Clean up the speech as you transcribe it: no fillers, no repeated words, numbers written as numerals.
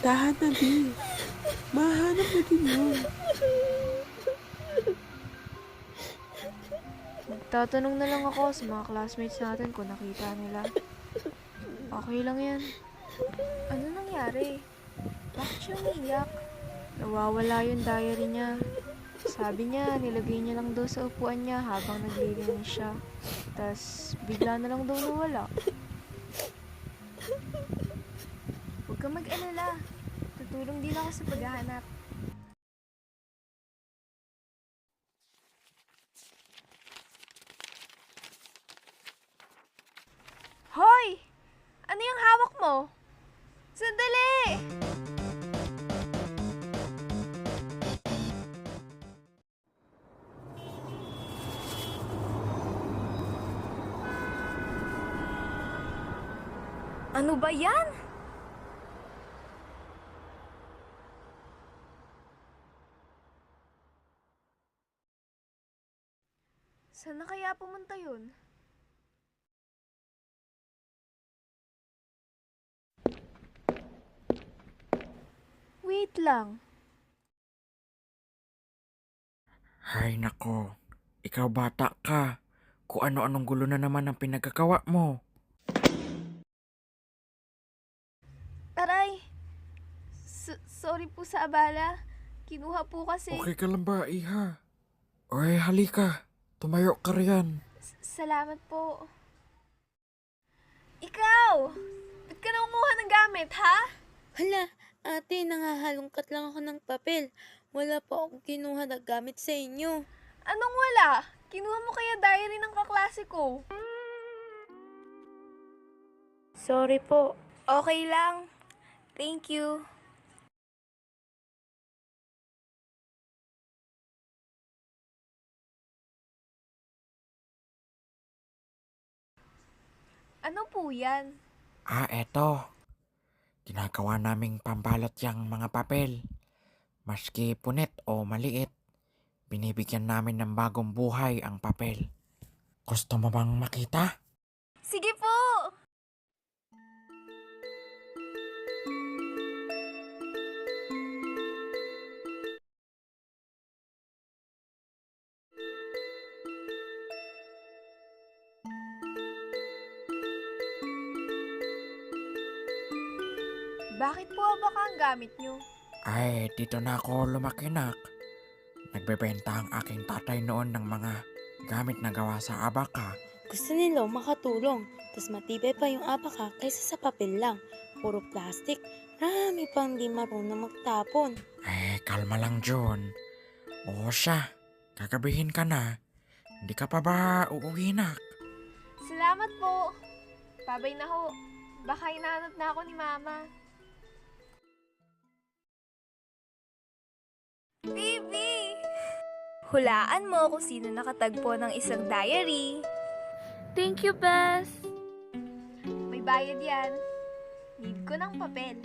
Dahan na, B. Mahanap na din yun. Tatanong na lang ako sa mga classmates natin kung nakita nila. Okay lang yan. Ano nangyari? Bakit siya umiiyak? Nawawala yung diary niya. Sabi niya, nilagay niya lang daw sa upuan niya habang naglilinis siya. Tas bigla na lang daw nawala. Huwag kang mag-alala. Tutulong din ako sa paghahanap. Hoy! Ano yung hawak mo? Sandali! Ano ba yan? Saan na kaya pumunta yun? Wait lang. Hay nako, ikaw bata ka. Kung ano-anong gulo na naman ang pinagkagawa mo. Aray! Sorry po sa abala. Kinuha po kasi. Okay ka lang ba, iha? Oy, halika. Tumayo ka riyan. Salamat po. Ikaw! Ba't ka nangunguha ng gamit, ha? Hala, ate, nangahalongkat lang ako ng papel. Wala pa akong kinuha na gamit sa inyo. Anong wala? Kinuha mo kaya diary ng kaklase ko? Sorry po. Okay lang. Thank you. Ano po yan? Eto. Ginagawa naming pambalot yang mga papel. Maski punit o maliit, binibigyan namin ng bagong buhay ang papel. Gusto mo bang makita? Sige po! Bakit po abaka ang gamit nyo? Ay, dito na ako lumakinak. Nagbebenta ang aking tatay noon ng mga gamit na gawa sa abaka. Gusto nila makatulong. Tas matibay pa yung abaka kaysa sa papel lang. Puro plastic. Marami pang di marunong magtapon. Kalma lang, John. Oo siya, gagabihin ka na. Hindi ka pa ba uuwi, nak? Salamat po. Babay na ho. Baka hinahanap na ako ni Mama. Baby! Hulaan mo kung sino nakatagpo ng isang diary. Thank you, Beth. May bayad yan. Need ko ng papel.